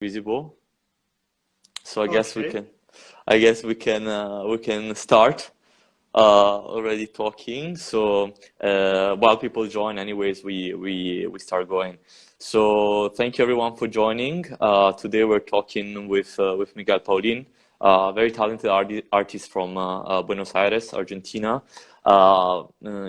Visible. So Okay. we can start already talking. So while people join, anyways, we start going. So thank you everyone for joining. Today we're talking with Miguel Paolin, very talented artist from Buenos Aires, Argentina.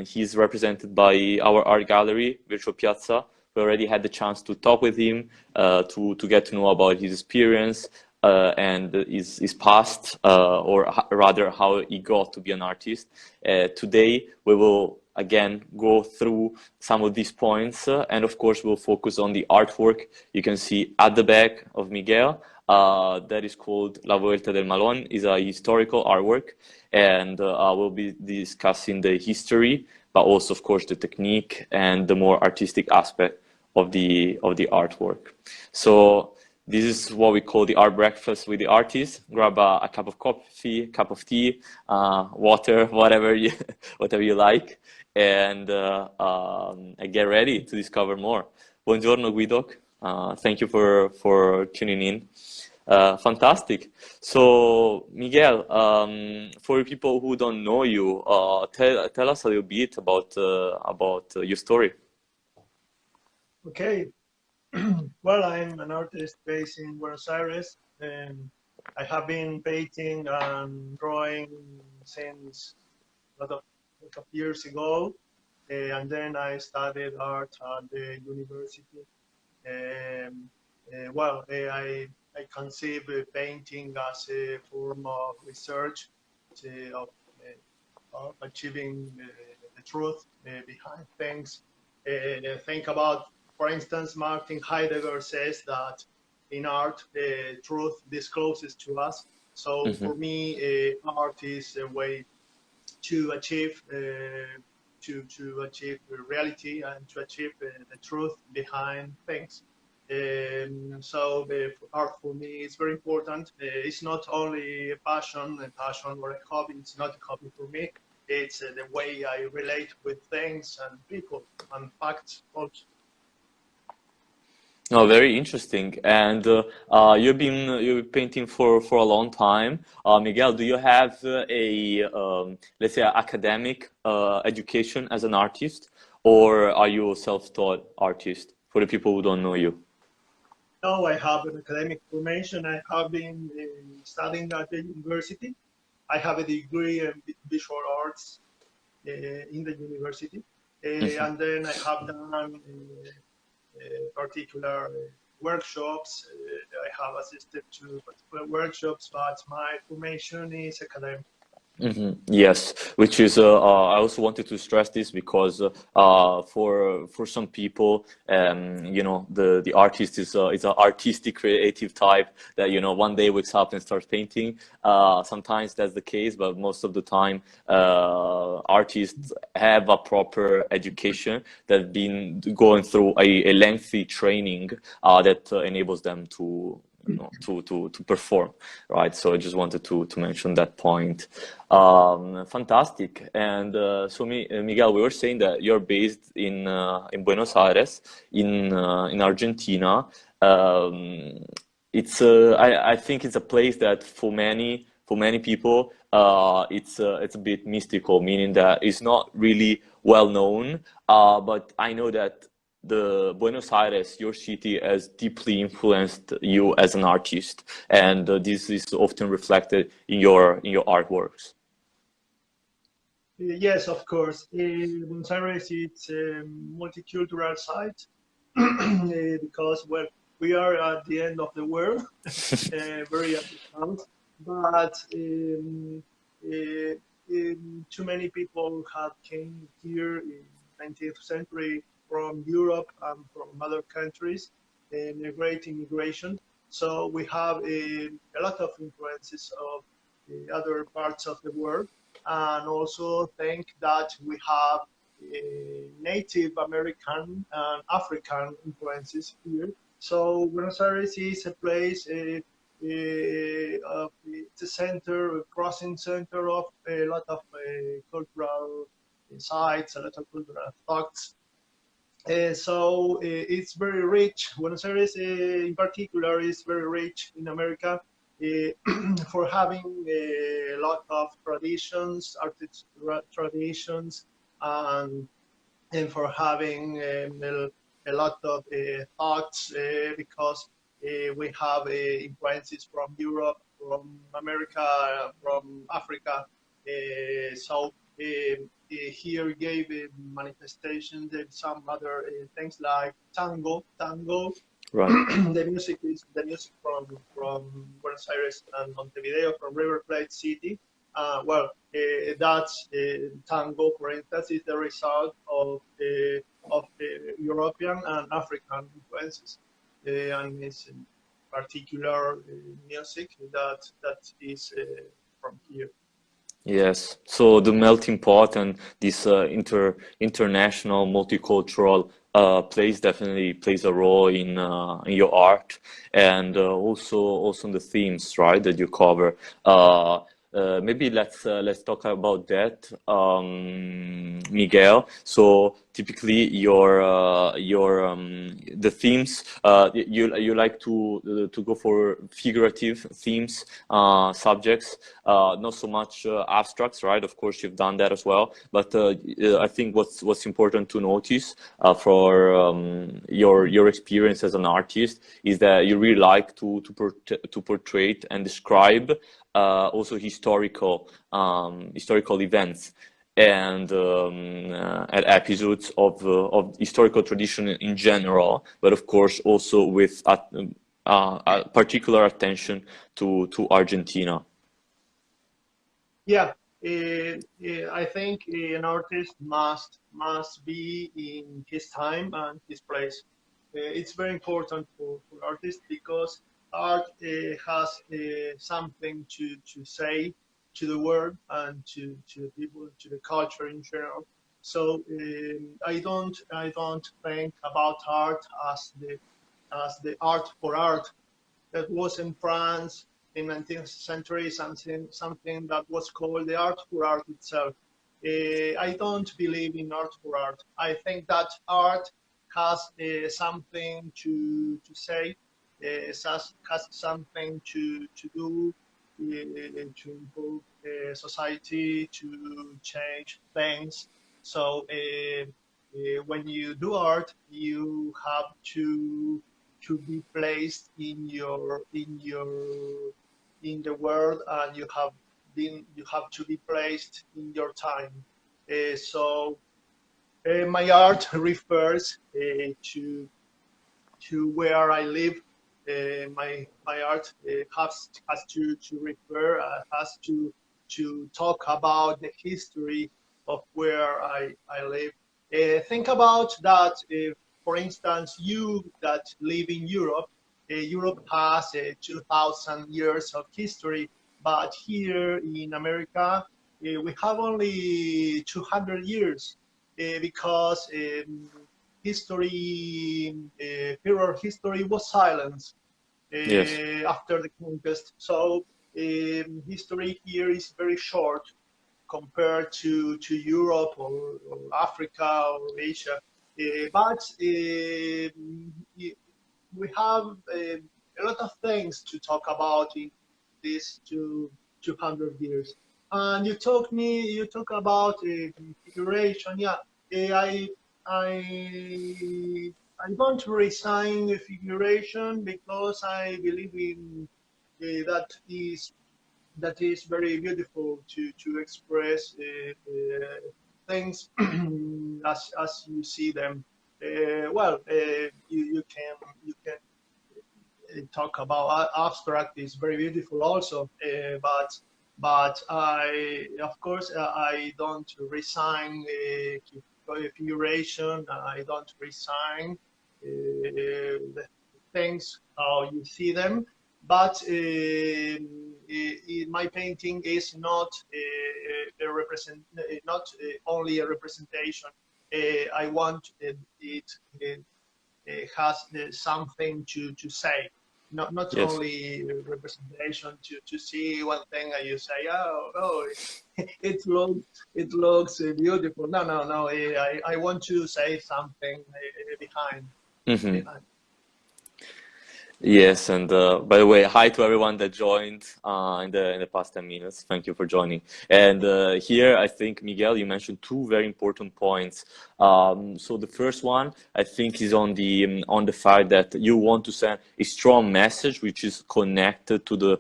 He's represented by our art gallery, Virtual Piazza. We already had the chance to talk with him, to get to know about his experience, and his past, or rather how he got to be an artist. Today we will again go through some of these points, and of course we'll focus on the artwork you can see at the back of Miguel. That is called La Vuelta del Malón, is a historical artwork, and we'll be discussing the history, but also of course the technique and the more artistic aspect of the artwork. So this is what we call the art breakfast with the artist. Grab a cup of coffee, cup of tea, water, whatever you like, and get ready to discover more. Buongiorno, Guido. Thank you for tuning in. Fantastic. So, Miguel, for people who don't know you, tell us a little bit about your story. Okay. Well, I'm an artist based in Buenos Aires, and I have been painting and drawing since a lot of years ago. And then I studied art at the university. I conceive painting as a form of research, of achieving the truth behind things. Think about, for instance, Martin Heidegger says that in art, the truth discloses to us. So Mm-hmm. for me, art is a way to achieve to achieve reality and to achieve the truth behind things. So the art for me is very important. It's not only a passion or a hobby. It's not a hobby for me. It's the way I relate with things and people and facts also. Oh, very interesting. And you've been painting for a long time. Miguel, do you have let's say, academic education as an artist, or are you a self-taught artist? For the people who don't know you. Now I have an academic formation. I have been studying at the university. I have a degree in visual arts in the university. Mhm. And then I have done particular workshops. I have assisted to particular workshops, but my formation is academic. Yes, which is I also wanted to stress this because for some people, the artist is an artistic creative type that one day wakes up and starts painting. Sometimes that's the case, but most of the time artists have a proper education that been going through a lengthy training that enables them to to perform, right? So I just wanted to mention that point. Fantastic. And Miguel, we were saying that you're based in Buenos Aires, in Argentina. Um, I think it's a place that for many people it's a bit mystical, meaning that it's not really well known. But I know that the Buenos Aires, your city, has deeply influenced you as an artist, and this is often reflected in your artworks. Yes, of course. Buenos Aires is a multicultural site because, well, we are at the end of the world, very underground, but uh, too many people have came here in 19th century from Europe and from other countries, and a great immigration. So we have a lot of influences of the other parts of the world, and also think that we have Native American and African influences here. So Buenos Aires is a place, it's a center, a crossing center of a lot of cultural sites, a lot of cultural thoughts. So it's very rich. Buenos Aires, in particular, is very rich in America for having a lot of traditions, artist traditions, and for having a lot of thoughts because we have influences from Europe, from America, from Africa. Here gave manifestations and some other things like tango. Right. The music is the music from Buenos Aires and Montevideo, from River Plate City. That's tango, for instance, is the result of European and African influences, and it's in particular music that is from here. Yes, so the melting pot and this international multicultural place definitely plays a role in your art, and also in the themes, right, that you cover. Maybe let's talk about that, Miguel. So typically your the themes, you like to go for figurative themes, subjects, not so much abstracts, right? Of course, you've done that as well. But I think what's important to notice for your experience as an artist is that you really like to portray and describe also historical events and episodes of historical tradition in general, but of course also with a particular attention to Argentina. Yeah, I think an artist must be in his time and his place. It's very important for artists because art has something to say to the world and to the people, to the culture in general. So I don't think about art as the art for art that was in France in 19th century, something that was called the art for art itself. I don't believe in art for art. I think that art has something to say, has something to do to improve society, to change things. So when you do art, you have to be placed in the world, and you have to be placed in your time. My art refers to where I live. My art has to refer, has to talk about the history of where I live. Think about that. For instance, you that live in Europe, Europe has 2,000 years of history, but here in America, we have only 200 years because history, period history was silenced Yes. after the conquest. So history here is very short compared to Europe or Africa or Asia. But we have a lot of things to talk about in these 200 years. And you talk about configuration. Yeah, I I I don't resign the figuration because I believe in that is very beautiful to express things as you see them. You can talk about abstract is very beautiful also, but I of course I don't resign figuration. I don't resign the things how you see them, but my painting is not not only a representation. I want it has something to say. not Yes. only representation to see one thing and you say, oh, it looks beautiful. No. I want to say something behind Hmm. behind. Yes, and by the way, hi to everyone that joined in the past 10 minutes. Thank you for joining. And here, I think Miguel, you mentioned two very important points. So the first one, I think, is on the fact that you want to send a strong message, which is connected to the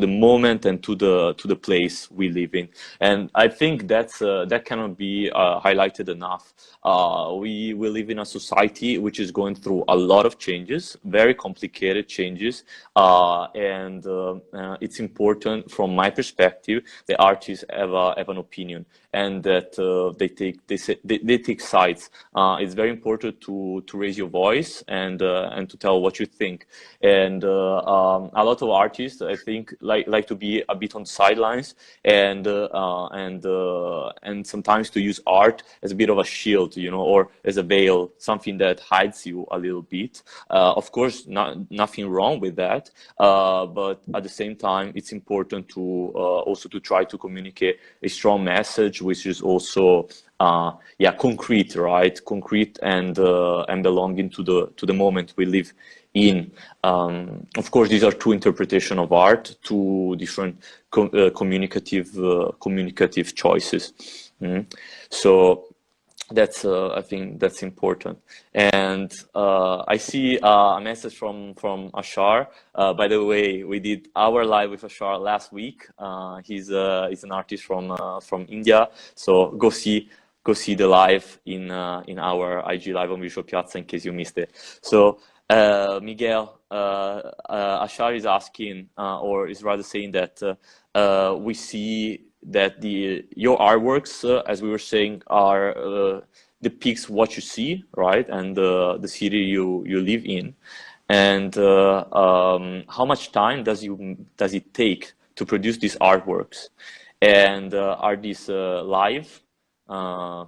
moment and to the place we live in. And I think that cannot be highlighted enough. We live in a society which is going through a lot of changes, very complicated changes, and it's important from my perspective the artists have an opinion, and that they take sides. It's very important to raise your voice and to tell what you think. And a lot of artists, I think, like to be a bit on the sidelines, and sometimes to use art as a bit of a shield, or as a veil, something that hides you a little bit. Of course, nothing wrong with that, but at the same time, it's important to also to try to communicate a strong message, which is also concrete, right? Concrete and belonging to the moment we live in. Of course, these are two interpretations of art, two different communicative choices. Mm. So that's I think that's important. And I see a message from Ashar. By the way, we did our live with Ashar last week. He's an artist from India. So go see the live in our IG live on Visual Piazza in case you missed it. So Miguel, Ashar is asking, or is rather saying that we see that your artworks, as we were saying, are depicts what you see, right, and the city you live in, and how much time does it take to produce these artworks, and are these live? Uh,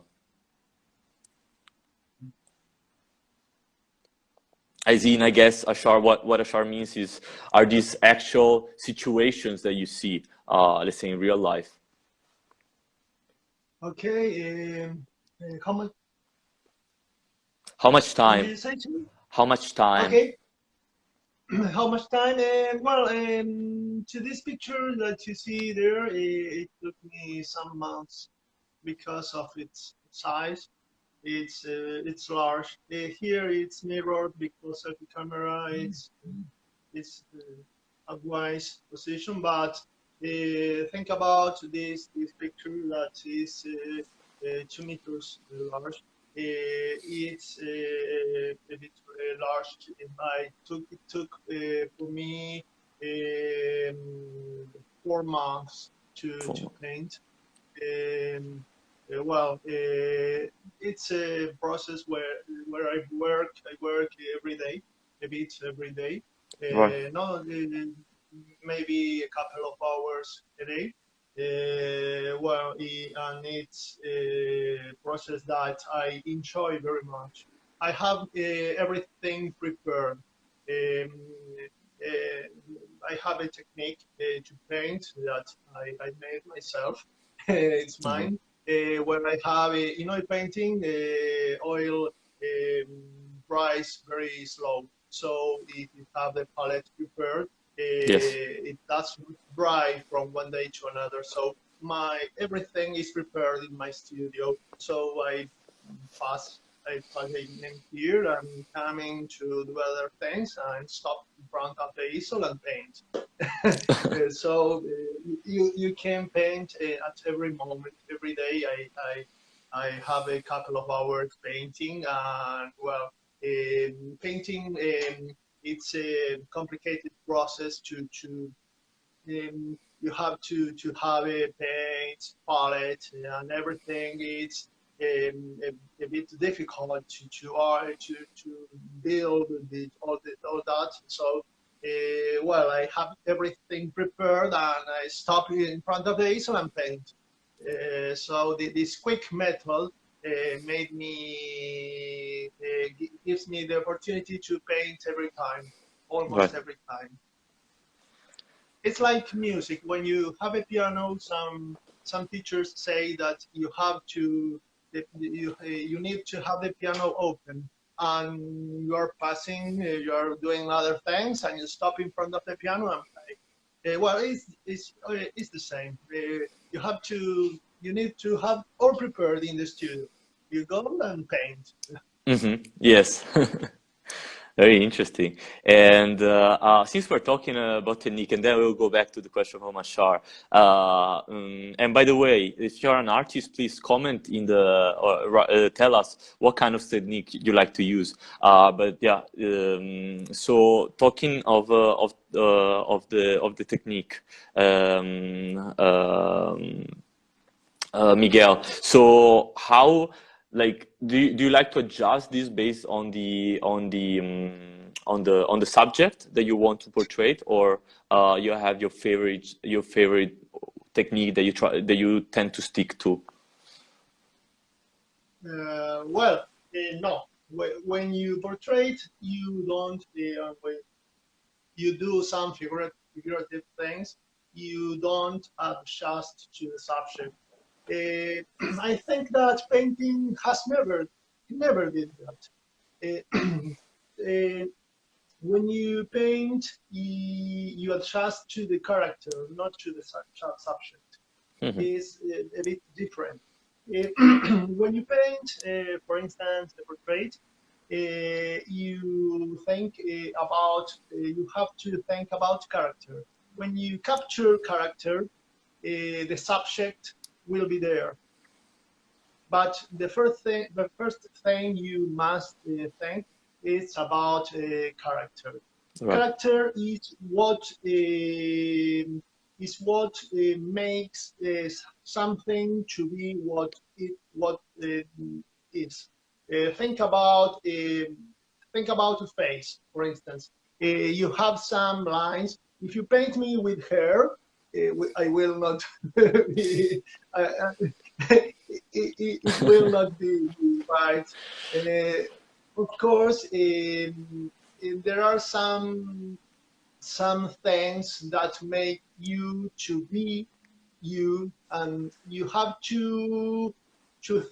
As in, I guess, Ashar, what Ashar means is, are these actual situations that you see, let's say, in real life? Okay, how much How much can time? you say to me? How much time? Okay, how much time? Well, to this picture that you see there, it took me some months because of its size. It's large. Here it's mirrored because of the camera. It's a wise position, but think about this picture that is 2 meters large. It's a bit large. It took for me 4 months to For, paint. Um, it's a process where I work every day, a bit every day. right. No, maybe a couple of hours a day. And it's a process that I enjoy very much. I have everything prepared. Um, I have a technique to paint that I made myself. It's Mhm. mine. When I have in oil painting, oil dries very slow. So if you have the palette prepared, Yes. it does not dry from one day to another. So my everything is prepared in my studio. So pass I pass evening here and coming to do other things and stop in front of the easel and paint. So you can paint at every moment, every day. I have a couple of hours painting, and painting it's a complicated process you have to have a paint palette and everything. It's a bit difficult to build all that. So I have everything prepared and I stop in front of the easel and paint. So this quick method gives me the opportunity to paint every time. almost Right. every time. It's like music. When you have a piano, some teachers say that you have to you need to have the piano open, and you are passing, you are doing other things, and you stop in front of the piano and play. Well, it's the same. You need to have all prepared in the studio. You go and paint. Yes. Very interesting. And since we're talking about technique, and then we'll go back to the question of Mashar. And by the way, if you're an artist, please comment in the or tell us what kind of technique you like to use. But yeah, so talking of the technique, Miguel. So how like do you like to adjust this based on the subject that you want to portray, or you have your favorite technique that you tend to stick to? Well, no. When you portray, you don't. When you do some figurative things, you don't adjust to the subject. I think that painting has never did that. Uh, when you paint, you adjust to the character, not to the subject. Hmm. Is a bit different. When you paint, for instance, a portrait, you have to think about character. When you capture character, the subject will be there. But the first thing you must think is about character. Right. Character makes something to be what is. Think about a face, for instance. You have some lines. If you paint me with hair, I will not. It will not be right. Of course, there are some things that make you to be you, and you have to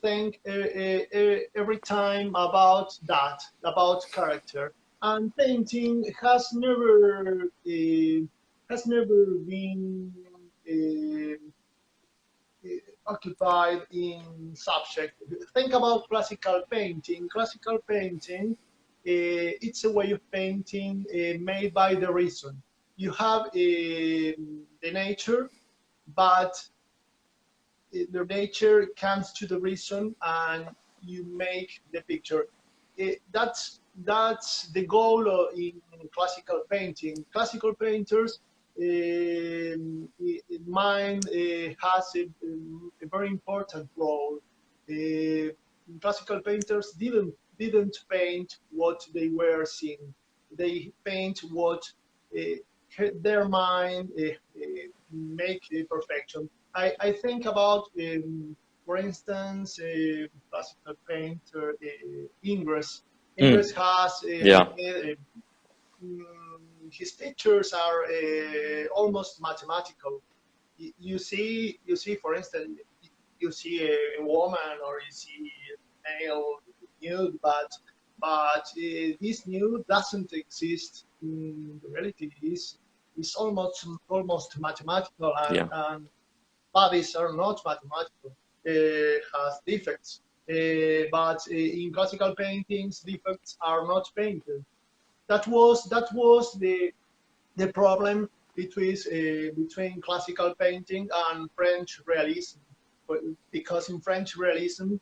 think every time about that, about character. And painting has never been uh, occupied in subject. Think about classical painting. Classical painting, it's a way of painting made by the reason. You have the nature, but the nature comes to the reason, and you make the picture. That's the goal in classical painting. Classical painters, mine has a very important role. Uh, Classical painters didn't paint what they were seeing. They paint what their mind make perfection. I think about, for instance, classical painter Ingres. Mm. Ingres has Yeah. his pictures are almost mathematical. You see, for instance, you see a woman, or you see a male nude, but this nude doesn't exist in the reality. It's almost mathematical, and, Yeah. and bodies are not mathematical. Has defects, but in classical paintings, defects are not painted. That was the problem between classical painting and French realism, because in French realism,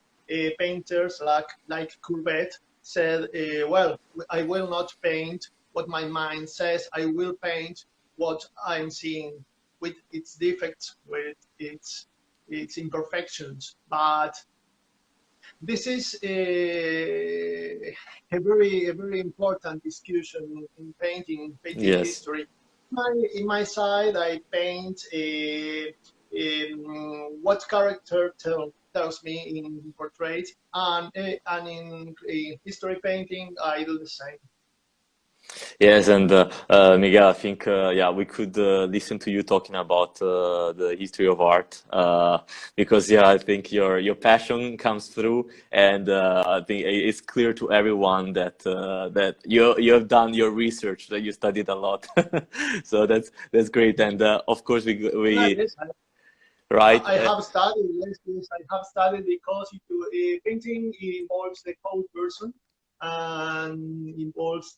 painters like Courbet said, "Well, I will not paint what my mind says. I will paint what I'm seeing, with its defects, with its imperfections." But this is a very important discussion in painting Yes. history. In my side, I paint what character tells me in portrait, and in history painting, I do the same. Yes, and Miguel, I think yeah, we could listen to you talking about the history of art because yeah, I think your passion comes through, and I think it's clear to everyone that that you have done your research, that you studied a lot. So that's great, and of course Yeah, we yes, right. I have studied. Yes, yes, I have studied because painting involves the whole person and involves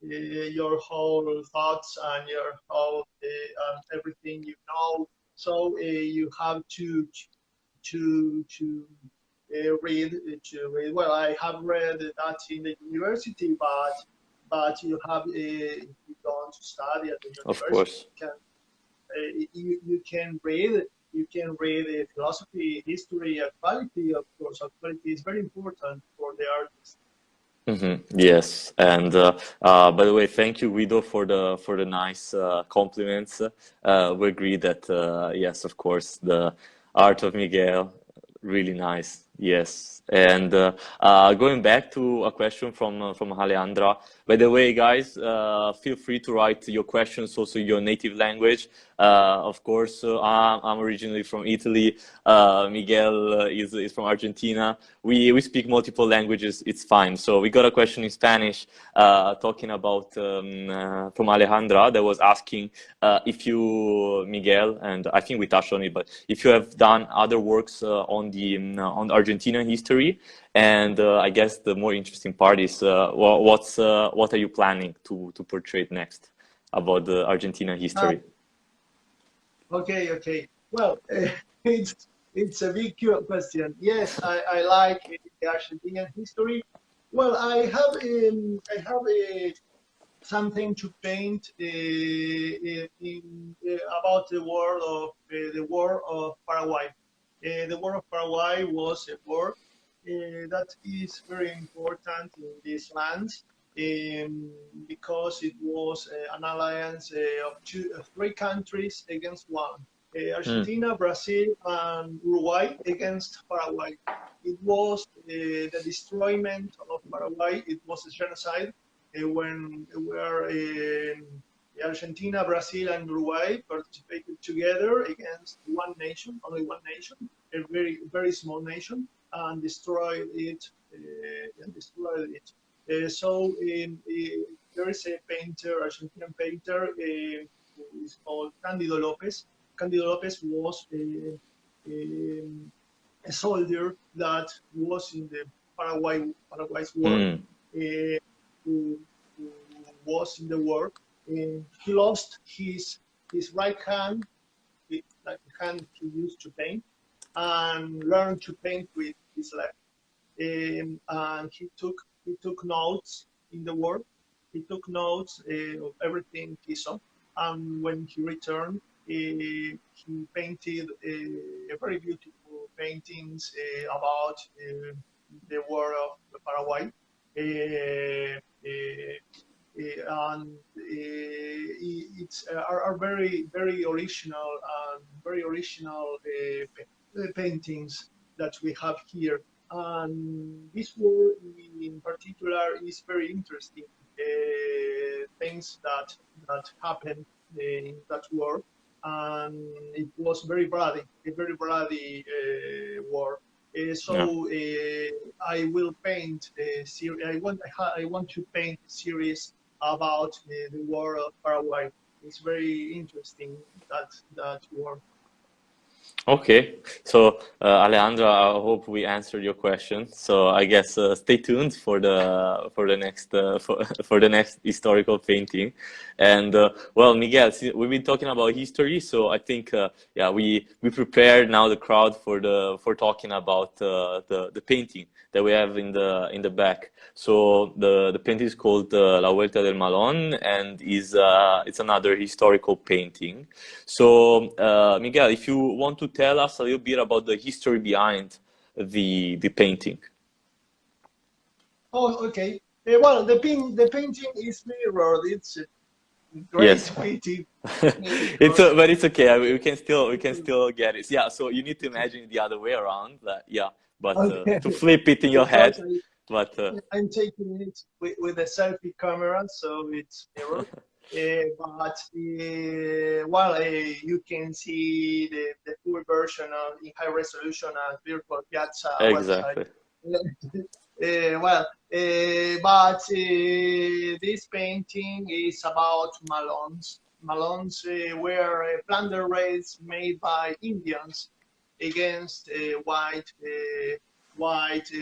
your whole thoughts and your whole everything you know. So you have to read. Well, I have read that in the university, but you have if you don't study at the Of university, course. you can read philosophy, history, actuality. Of course, actuality is very important for the artist. Yes, and by the way, thank you, Guido, for the nice compliments. We agree that yes, of course, the art of Miguel, really nice. Yes, and going back to a question from Alejandra. By the way, guys, feel free to write your questions also in your native language. Of course, I'm originally from Italy. Miguel is from Argentina. We speak multiple languages. It's fine. So we got a question in Spanish talking about from Alejandra that was asking if you, Miguel, and I think we touched on it, but if you have done other works on Argentinian history, and I guess the more interesting part is what are you planning to portray next about the Argentina Ah, history? okay, okay. Well, it's it's a big question. Yes, I like the Argentinian history. Well, I have something to paint about the war of Paraguay. The war of Paraguay was a war that is very important in these lands um, because it was an alliance of three countries against one. Mm, Argentina, Brazil, and Uruguay against Paraguay. It was the destroyment of Paraguay. It was a genocide when where Argentina, Brazil, and Uruguay participated together against one nation, only one nation, a very small nation, and destroyed it. There is a painter, Argentinian painter, who is called Cándido López. Cándido López was a soldier that was in the Paraguay's war. mm, Uh, who, who was in the war. He lost his right hand, like the hand he used to paint, and learned to paint with his left. And he took notes in the war. He took notes of everything he saw, and when he returned, he painted very beautiful paintings about the war of Paraguay. And it's are very original and very original paintings that we have here. And this war in particular is very interesting. Things that happened in that war, and it was a very bloody war. yeah. I will paint a series. I want to paint a series about the war of Paraguay. It's very interesting that war. Okay, so Alejandra, I hope we answered your question. So I guess stay tuned for the next for the next historical painting. And well, Miguel, we've been talking about history, so I think yeah, we prepared now the crowd for talking about the painting that we have in the back. So the painting is called La Vuelta del Malón, and is it's another historical painting. So, Miguel, if you want to tell us a little bit about the history behind the painting. Oh, okay. Well, the painting is mirrored. It's a great Yes, pity it's because but it's okay. We can still get it. Yeah. So you need to imagine it the other way around. That yeah, but okay to flip it in your because head. But I'm taking it with a selfie camera, so it's mirror. But well, you can see the full version of in high resolution at Virtual Piazza website. exactly. But this painting is about Malons. Malons were plunder raids made by Indians against white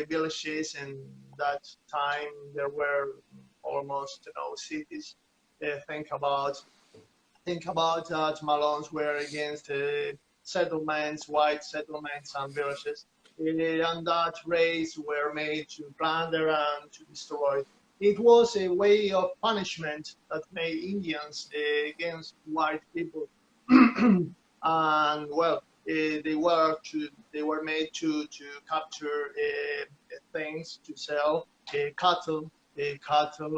villages, and that time there were almost no cities. Think about that Malons were against settlements, white settlements and villages, and that raids were made to plunder and to destroy. It was a way of punishment that made Indians against white people, and well, they were made to capture things to sell, cattle, to capture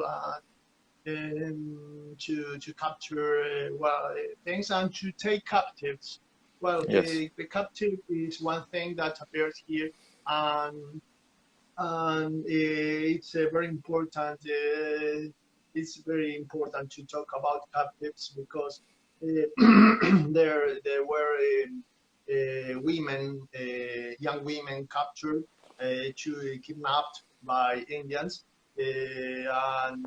things and to take captives. Well, Yes. the captive is one thing that appears here, and it's very important. It's very important to talk about captives because there were women, young women captured to kidnapped by Indians, and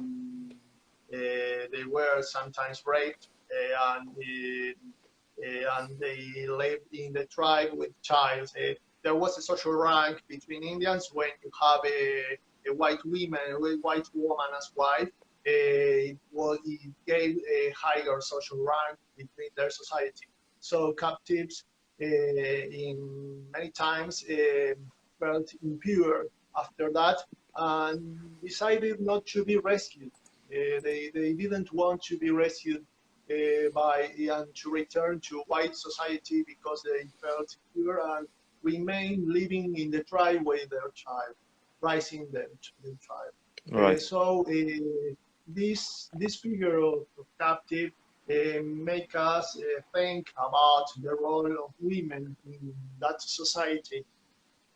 they were sometimes raped, and they lived in the tribe with child. There was a social rank between Indians when you have a white white woman as wife. It gave a higher social rank between their society. So captives, in many times, felt impure after that and decided not to be rescued. They didn't want to be rescued by and to return to white society because they felt pure and remain living in the tribe with their child, raising them to the tribe. Right. This figure of captive make us think about the role of women in that society.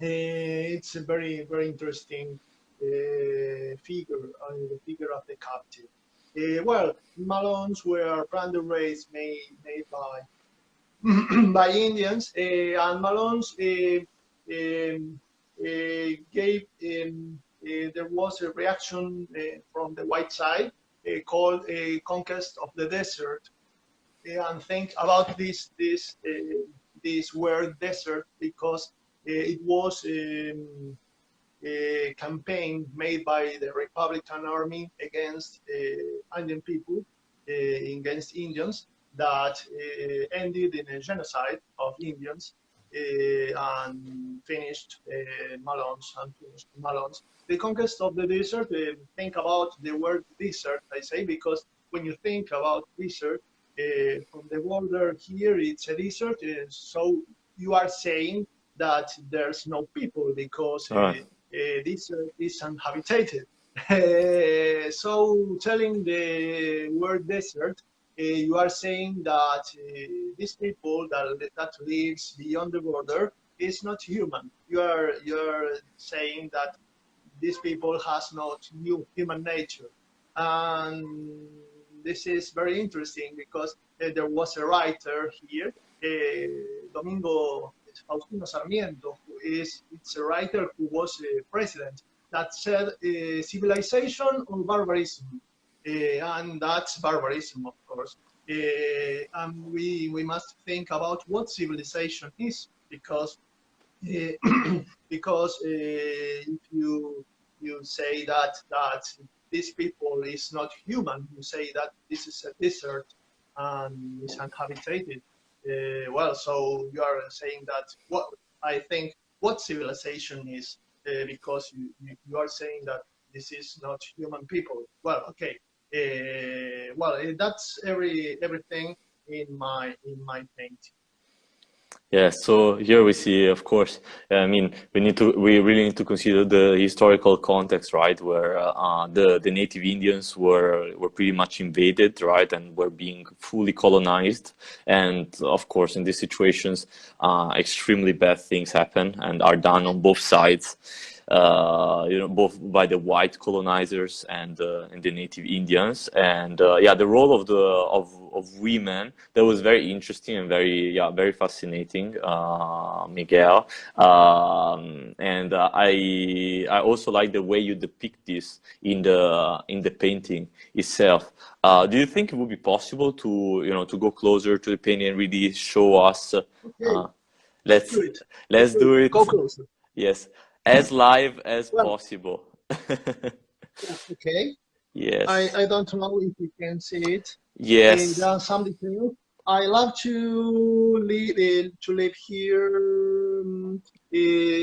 It's a very interesting figure, the figure of the captive. Well, Malons were plunder raids made by by Indians, and Malons gave there was a reaction from the white side called a conquest of the desert. And think about this word desert because it was a campaign made by the Republican Army against Indian people, against Indians, that ended in a genocide of Indians and finished Malons. The conquest of the desert, think about the word desert, I say, because when you think about desert, from the border here, it's a desert, so you are saying that there's no people because All right. this is uninhabited. So telling the word desert, you are saying that these people that lives beyond the border is not human. You're saying that these people has not new human nature, and this is very interesting because there was a writer here, Domingo Faustino Sarmiento, who is it's a writer who was a president that said civilization or barbarism, and that's barbarism, of course. And we must think about what civilization is because because if you say that these people is not human, you say that this is a desert and is uninhabited. Well, so you are saying that what I think what civilization is because you are saying that this is not human people. Well, okay. That's everything in my painting. Yeah, so here we see, of course, I mean, we really need to consider the historical context, right, where the native Indians were pretty much invaded, right, and were being fully colonized, and of course, in these situations, extremely bad things happen and are done on both sides. both by the white colonizers and the native Indians. And yeah, the role of women, that was very interesting and very fascinating, Miguel. And I also like the way you depict this in the painting itself. Do you think it would be possible to to go closer to the painting and really show us? Okay, let's Let's do it. Let's let's do it. do Go it. closer. Yes, as live as Well, possible. yeah, okay. Yes. I don't know if you can see it. There Yes. are some details. I love to leave here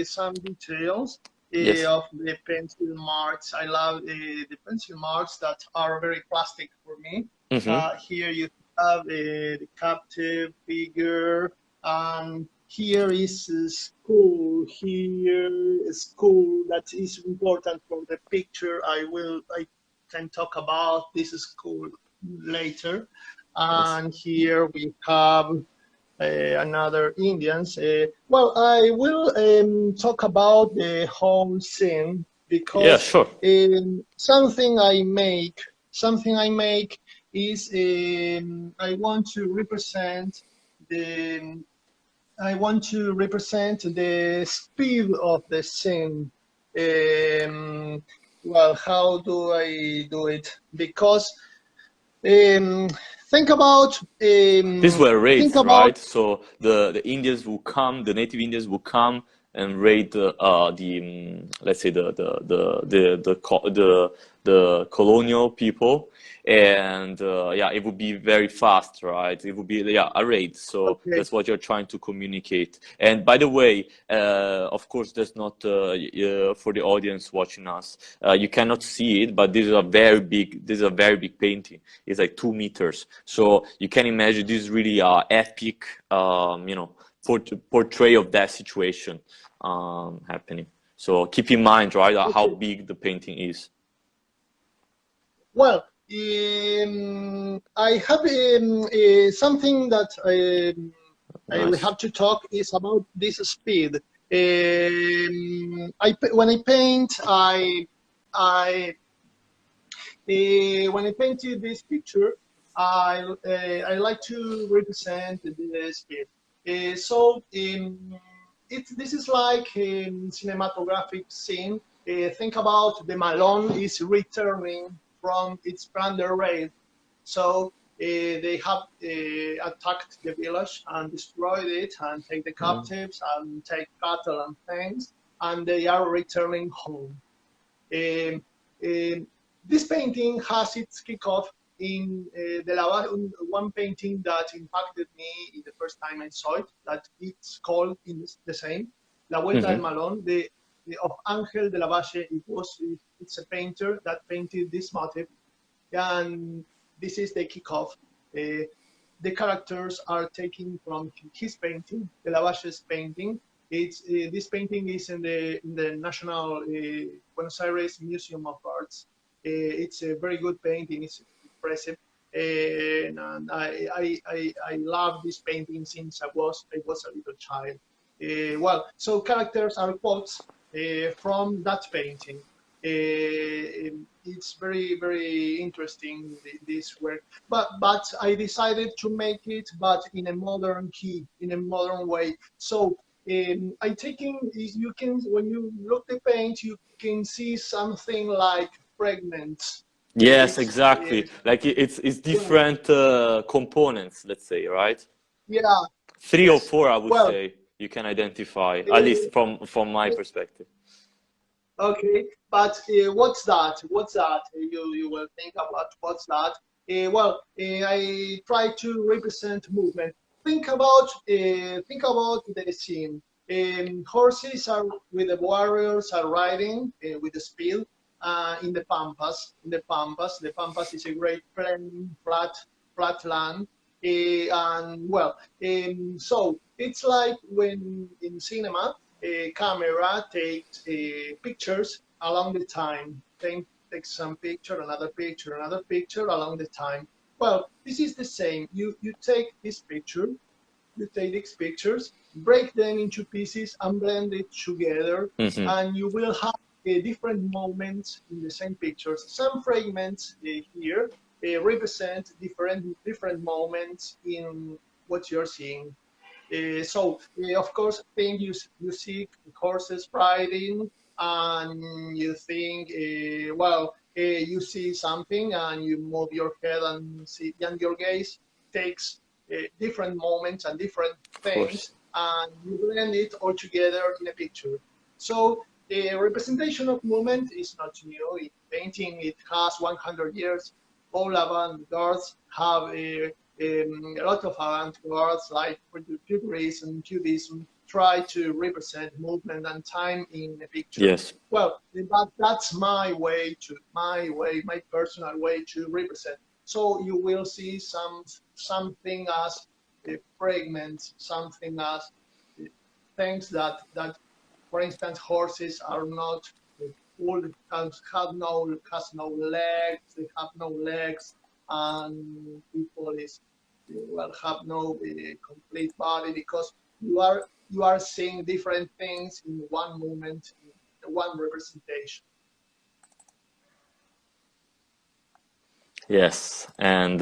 some details Yes. of the pencil marks. I love the pencil marks that are very plastic for me. Mm-hmm. Here you have the captive figure, and here is a school. Here is school that is important for the picture. I can talk about this school later. Yes. And here we have another Indians. Well, I will talk about the whole scene Yeah, because sure. something I make is I want to represent the the speed of the scene. Um, well, how do I do it? Because um, think about These were think raids, about right? So the Indians will come, the native Indians will come and raid let's say the colonial people, and yeah, it would be very fast, right? It would be, yeah, a raid. So okay, that's what you're trying to communicate. And by the way, of course, that's not for the audience watching us. You cannot see it, but this is a very big. This is a very big painting. It's like 2 meters. So you can imagine this is really a epic, portray of that situation happening. So keep in mind, right, how okay. big the painting is. Well, I have something that I will Nice. have to talk is about this speed. When I paint, I when I painted this picture, I like to represent the speed. This is like a cinematographic scene. Think about the Malone is returning from its plunder raid. So they have attacked the village and destroyed it and take the Mm. captives and take cattle and things, and they are returning home. Um, um, this painting has its kickoff in one painting that impacted me in the first time I saw it, that it's called in the same, La Vuelta del Mm-hmm. Malón, of Ángel de la Valle. It's a painter that painted this motif, and this is the kickoff. Uh, the characters are taken from his painting, De la Valle's painting. This painting is in the National Buenos Aires Museum of Arts. It's a very good painting. It's impressive, and I love this painting since I was a little child. So characters are quotes from that painting. It's very interesting, this work, but I decided to make it, but in a modern key, in a modern way. So I taking you can when you look the paint, you can see something like fragments. Yes, It's exactly. Like it's well, different components, let's say, right? yeah, Three or yes. four, I would Well, say, you can identify, at least uh, from my perspective. okay, but what's that? What's that? You will think about what's that? I try to represent movement. Think about the scene. Horses are with the warriors are riding with the speed in the pampas. The pampas is a great plain, flat land. So it's like when in cinema a camera takes pictures along the time. Take some picture, another picture along the time. Well, this is the same. You take this picture you take these pictures, break them into pieces, and blend it together, Hmm. and you will have different moments in the same pictures. Some fragments here represent different moments in what you're seeing. Of course, think you see horses riding, and you think, you see something, and you move your head and see, and your gaze takes different moments and different Of course. things, and you blend it all together in a picture. So the representation of movement is not new. In painting, it has 100 years. All avant-gardes have a lot of avant-gardes like Futurism, Cubism, try to represent movement and time in a picture. Yes. Well, that's my personal way to represent. So you will see something as fragments, something as things that, for instance, horses are not full, has no legs, they have no legs, and people is have no complete body, because you are seeing different things in one moment, in one representation. Yes, and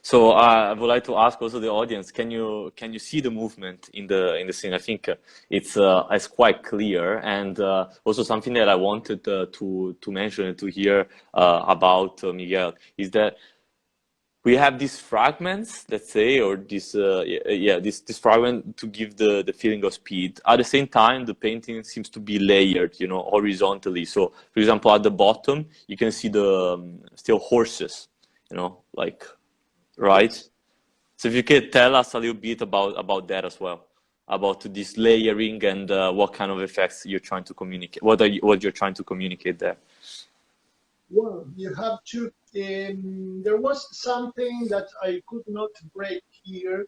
so I would like to ask also the audience: can you see the movement in the scene? I think it's quite clear, and also something that I wanted to mention and to hear about Miguel is that we have these fragments, let's say, or this this fragment to give the feeling of speed. At the same time, the painting seems to be layered, horizontally. So, for example, at the bottom, you can see the still horses, like, right. Yes. So if you could tell us a little bit about that as well, about this layering and what kind of effects you're trying to communicate, what you're trying to communicate there. Well, you have to. There was something that I could not break here,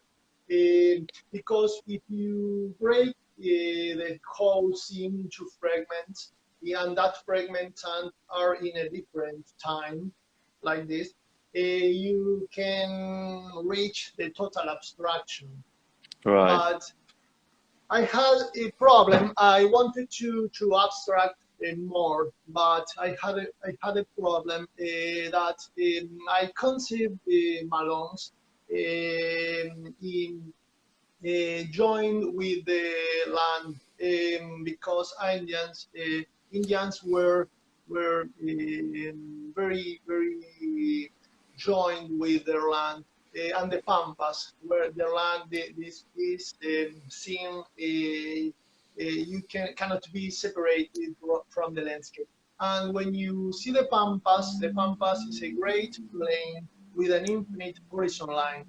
because if you break the whole scene into fragments, and that fragments are in a different time, like this, you can reach the total abstraction. Right. But I had a problem. I wanted to abstract more, but I had a problem that I conceived Malone's in joined with the land, because Indians were very joined with their land, and the Pampas, where their land this is seen. You cannot be separated from the landscape. And when you see the Pampas is a great plain with an infinite horizon line,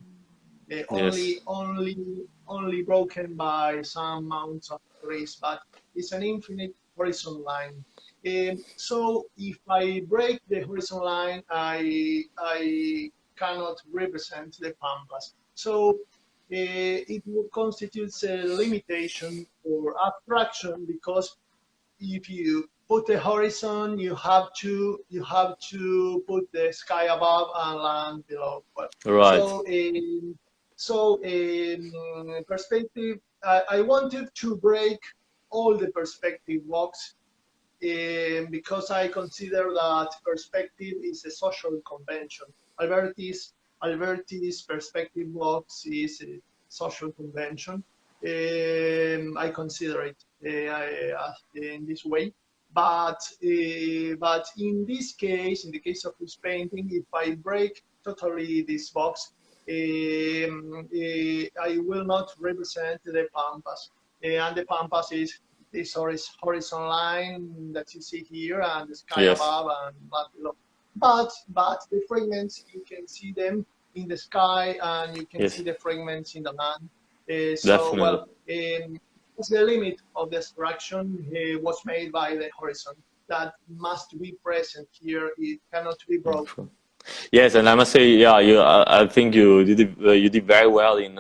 Yes. only broken by some mounts of trees, but it's an infinite horizon line. So if I break the horizon line, I cannot represent the pampas. So it constitutes a limitation or abstraction, because if you put the horizon, you have to put the sky above and land below. Well, Right. so perspective. I wanted to break all the perspective blocks, because I consider that perspective is a social convention. Alberti's perspective blocks is a social convention. I consider it in this way. But in this case, in the case of this painting, if I break totally this box, I will not represent the pampas. And the pampas is this horizon line that you see here, and the sky Yes. above and land below. But the fragments, you can see them in the sky, and you can Yes. see the fragments in the land. Definitely. It's the limit of the abstraction was made by the horizon that must be present here. It cannot be broken. Yes, and I must say, yeah, I think you did very well in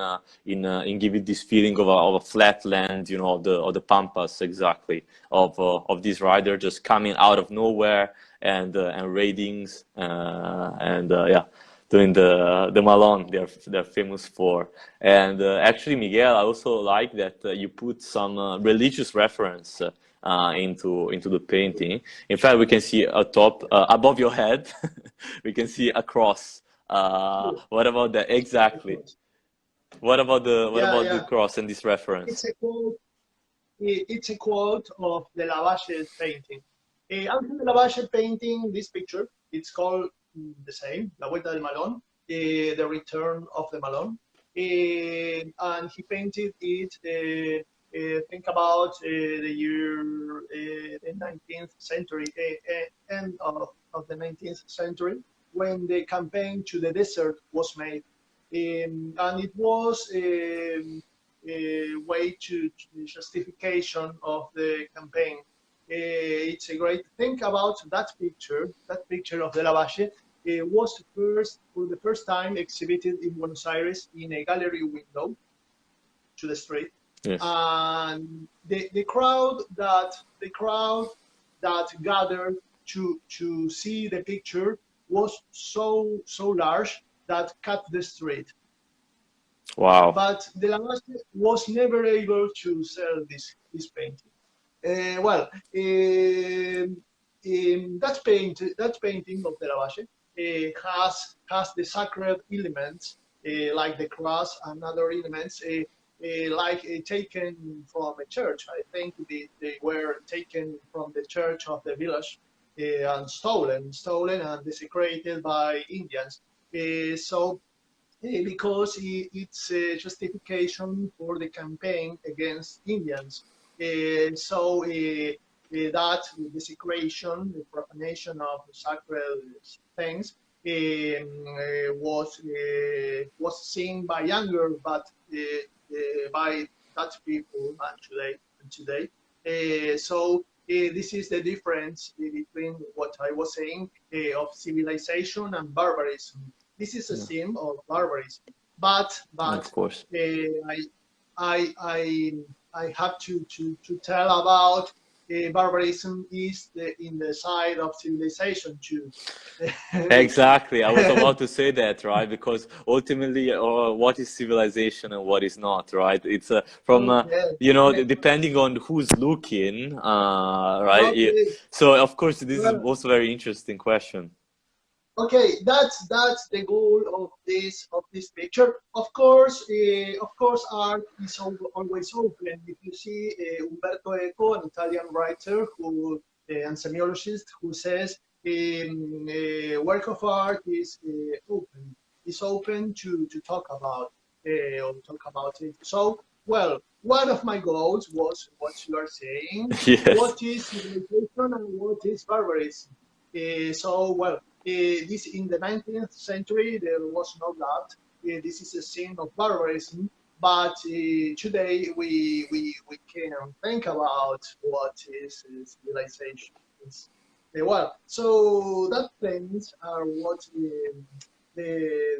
giving this feeling of a flat land, of the pampas exactly of this rider just coming out of nowhere and raidings and yeah, doing the Malone they're famous for. And actually, Miguel, I also like that you put some religious reference into the painting. In fact, we can see atop above your head, we can see a cross. What about that? Exactly. What Yeah, about the yeah. cross and this reference? It's a quote. It's a quote of the Lavache painting. Anthony Lavache painting this picture. It's called the same, La Vuelta del Malón, the return of the Malón. And he painted it. Think about the year, the 19th century, end of the 19th century, when the campaign to the desert was made. And it was a way to justification of the campaign. It's a great think about that picture of the Lavalle was first for the first time exhibited in Buenos Aires in a gallery window to the street, Yes. and the crowd that gathered to see the picture was so large that cut the street. Wow. But the Lavalle was never able to sell this painting. Well, that painting of the Lavalle has the sacred elements like the cross and other elements like taken from a church. I think they were taken from the church of the village and stolen and desecrated by Indians. So because it's a justification for the campaign against Indians. That desecration, the profanation of sacred things, was seen by younger, but by Dutch people and today. This is the difference between what I was saying of civilization and barbarism. This is a Yeah, sin of barbarism, but of course. I have to tell about barbarism is in the side of civilization too. Exactly. I was about to say that, right? Because ultimately, what is civilization and what is not, right? It's from Okay, depending on who's looking, right? okay. So of course, this is Well, also a very interesting question. okay, that's the goal of this picture. Of course, art is always open. If you see Umberto Eco, an Italian writer and semiologist, who says work of art is open. Is open to talk about or talk about it. So, well, one of my goals was what you are saying. Yes. What is civilization and what is barbarism? Well, this in the 19th century there was no doubt. This is a sin of barbarism, but today we can think about what is civilization. Well, so that things are what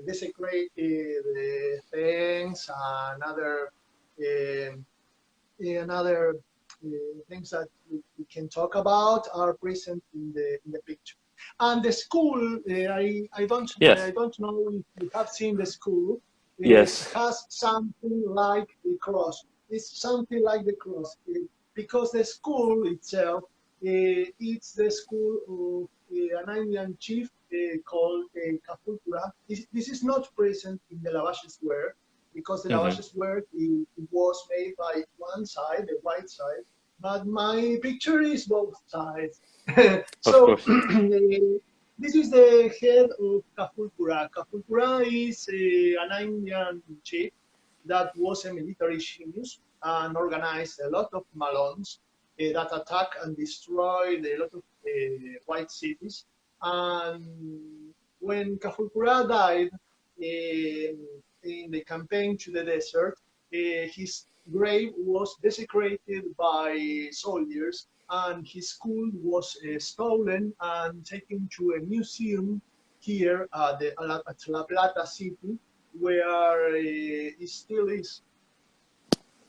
desecrate the things and other um, other things that we can talk about are present in the picture. And the school, I Yes. don't know if you have seen the school. Yes. Has something like the cross. It's something like the cross because the school itself, it's the school of an Indian chief called Kapultura. This is not present in the Lavache Square because the Hmm. Lavache Square it was made by one side, the white side, but my picture is both sides. Of So course. this is the head of Kapultura. Kapultura is an Indian chief that was a military genius and organized a lot of Malons that attacked and destroyed a lot of white cities. And when Kapultura died in the campaign to the desert, his grave was desecrated by soldiers and his school was stolen and taken to a museum here at La Plata City, where it still is.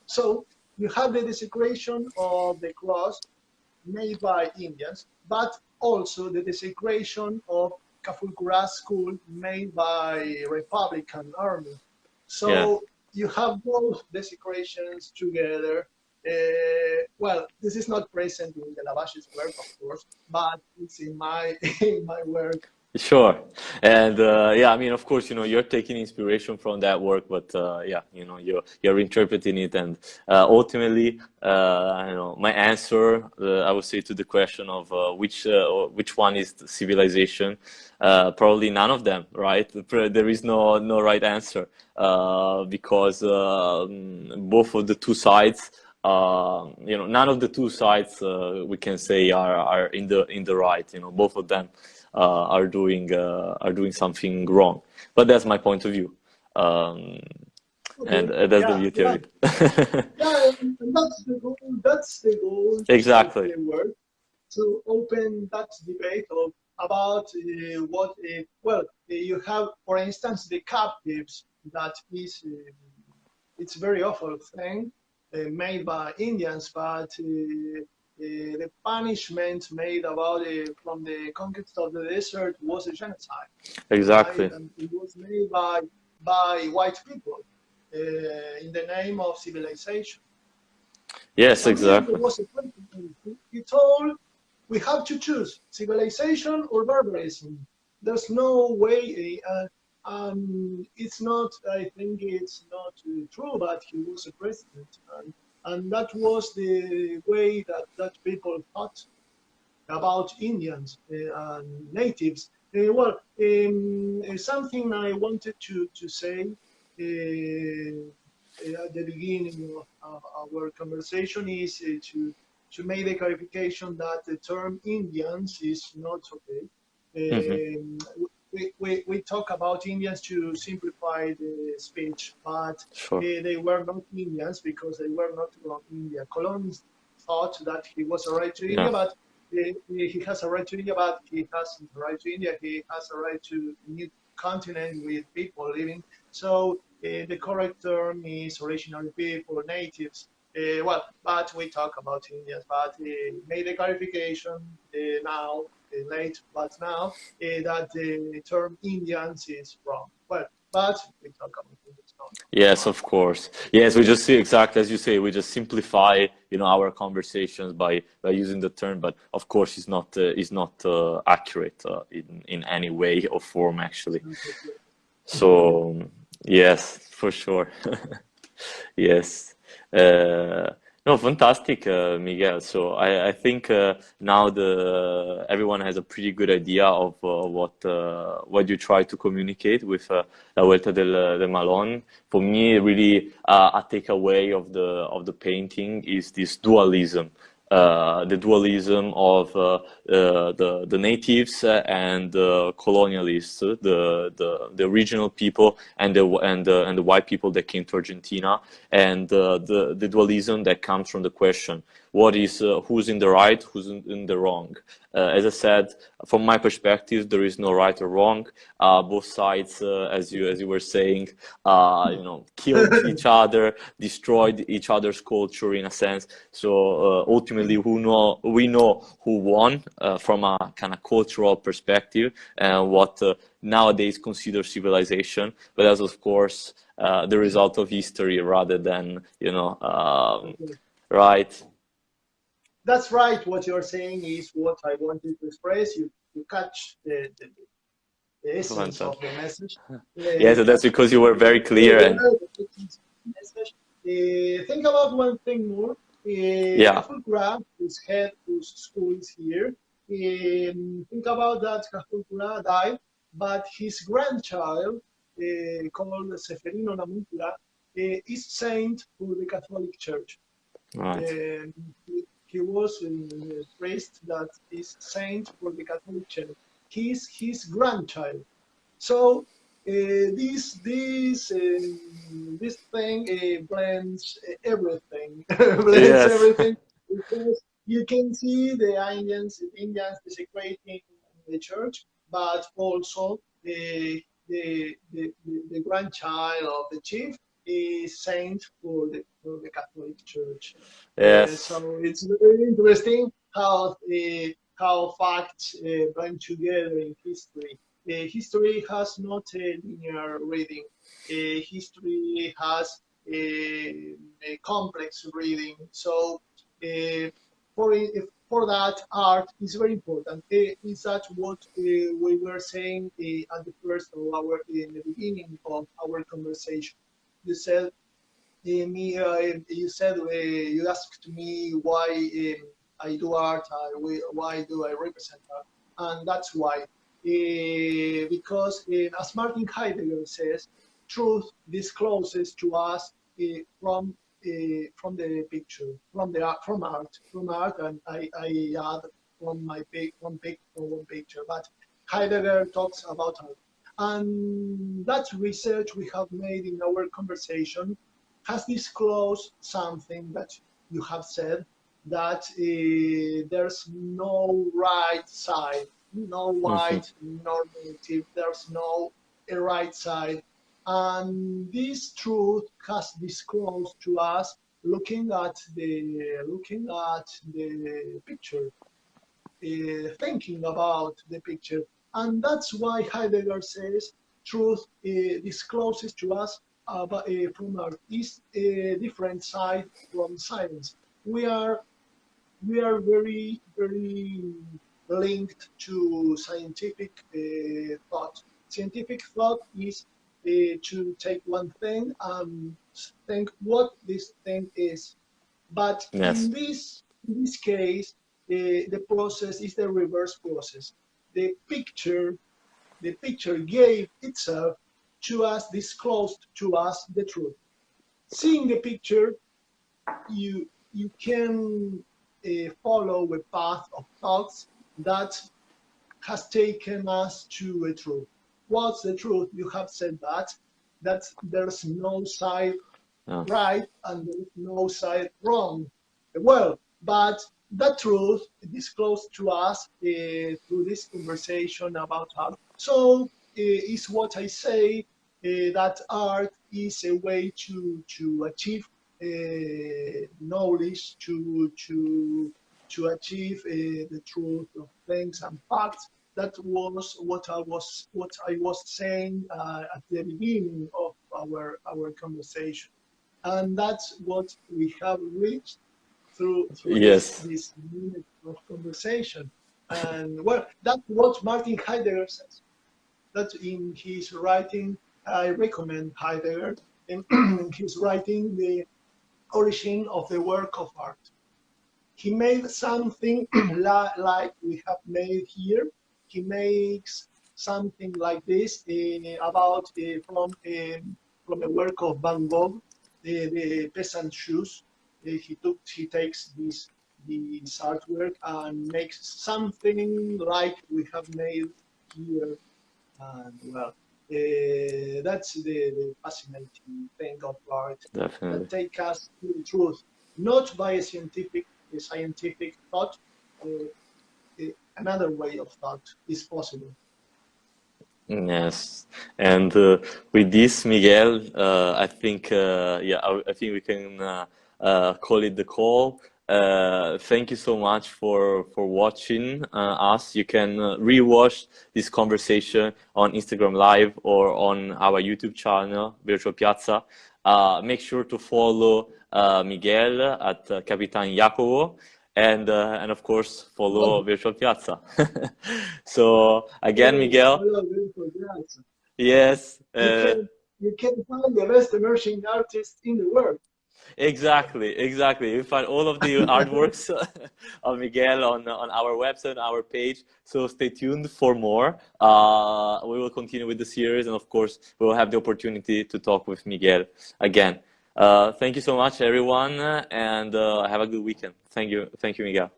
So you have the desecration of the cross made by Indians, but also the desecration of Kafulkura school made by Republican Army. Yeah. So you have both desecrations together. Well, this is not present in the Lavash's work, of course, but it's in my in my work. Sure. And yeah, I mean, of course, you're taking inspiration from that work, but yeah, you're interpreting it, and ultimately, my answer, I would say, to the question of which one is the civilization, probably none of them, right? There is no right answer, because both of the two sides. None of the two sides, we can say, are in the right. Both of them are doing something wrong. But that's my point of view, um, and Okay, that's the yeah, beauty of yeah, it. yeah, and that's the goal. That's the goal of Exactly. the work, to open that debate of about what well you have, for instance, the captives. That is it's very awful thing made by Indians, but the punishment made about from the conquest of the desert was a genocide, right? Exactly. And it was made by white people in the name of civilization. Yes, And then there exactly. was a president he told we have to choose civilization or barbarism. There's no way. It's not. I think it's not true. But he was a president, and that was the way that people thought about Indians and natives. Something I wanted to say at the beginning of our conversation is to make the clarification that the term Indians is not okay. Hmm. Um, we talk about Indians to simplify the speech, but Sure. they were not Indians because they were not from India. Colons thought that he was a right to Yeah. India, but he has a right to India, but he hasn't a right to India. He has a right to a new continent with people living. So the correct term is original people, natives. Well, but we talk about Indians, but made a clarification now, late, but now that the term Indians is wrong. Well, but we talk about Indians, not Yes, about of course. Yes, we just see exactly as you say. We just simplify, our conversations by using the term, but of course, it's not accurate in any way or form, actually. Indians. So yes, for sure. Yes. No, fantastic, Miguel. So I think now the everyone has a pretty good idea of what you try to communicate with La Vuelta del Malón. For me, really, a takeaway of the painting is this dualism. The dualism of the natives and the colonialists, the original people and the white people that came to Argentina, and the dualism that comes from the question: what is who's in the right, who's in the wrong? As I said, from my perspective, there is no right or wrong. Both sides, as you were saying, killed each other, destroyed each other's culture in a sense. So ultimately, we know who won from a kind of cultural perspective and what nowadays consider civilization. But that's of course the result of history rather than right. That's right. What you're saying is what I wanted to express. You catch the essence of Fantastic. the message. Yeah, so that's because you were very clear and The essence of the message. Think about one thing more. yeah. Kafulkura, whose school is here, think about that Kafulkura died, but his grandchild, called Seferino Namuncula, is saint for the Catholic Church. Right. Um, he was a priest that is saint for the Catholic Church. He's his grandchild. So this thing blends everything, blends Yes. everything because you can see the Indians desecrating the church, but also the grandchild of the chief is saint for the Catholic Church. Yes. So it's very interesting how facts blend together in history. History has not a linear reading. History has a complex reading. So for for that, art is very important. Is that what we were saying at the first of our in the beginning of our conversation? You said you said you asked me why I do art, why do I represent art, and that's why. Because as Martin Heidegger says, truth discloses to us from the picture, from art, and I add from one picture. But Heidegger talks about art, and that research we have made in our conversation has disclosed something that you have said, that there's no right side, no Hmm. right normative, there's no a right side. And this truth has disclosed to us looking at the picture, thinking about the picture. And that's why Heidegger says truth discloses to us from art is a different side from science. We are we are very linked to scientific thought. Scientific thought is to take one thing and think what this thing is. But Yes. in this case, the process is the reverse process. The picture the picture gave itself to us, disclosed to us the truth. Seeing the picture, you can follow a path of thoughts that has taken us to a truth. What's the truth? You have said that there's no side Yeah. right and there is no side wrong. Well, but that truth disclosed to us through this conversation about art. So is what I say, that art is a way to achieve knowledge, to achieve the truth of things and facts. That was what I was saying at the beginning of our conversation, and that's what we have reached through this Yes. this minute of conversation. And well, that's what Martin Heidegger says. That in his writing, I recommend Heidegger in his writing, The Origin of the Work of Art. He made something like we have made here. He makes something like this about from a work of Van Gogh, the peasant shoes. He takes this artwork and makes something like we have made here. And well, that's the fascinating thing of art, that Definitely. take us to the truth, not by a scientific thought. Uh, Another way of thought is possible. Yes, and with this, Miguel, I think yeah, I think we can call it the call. Thank you so much for watching us. You can rewatch this conversation on Instagram Live or on our YouTube channel, Virtual Piazza. Make sure to follow Miguel at Capitan Jacopo and of course follow Virtual Piazza. So again, Hey, Miguel, follow beautiful girls. yes, You can find the best emerging artists in the world. exactly. You find all of the artworks of Miguel on our website, our page. So stay tuned for more. We will continue with the series, and of course, we will have the opportunity to talk with Miguel again. Thank you so much, everyone, and have a good weekend. Thank you, Miguel.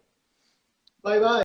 Bye bye.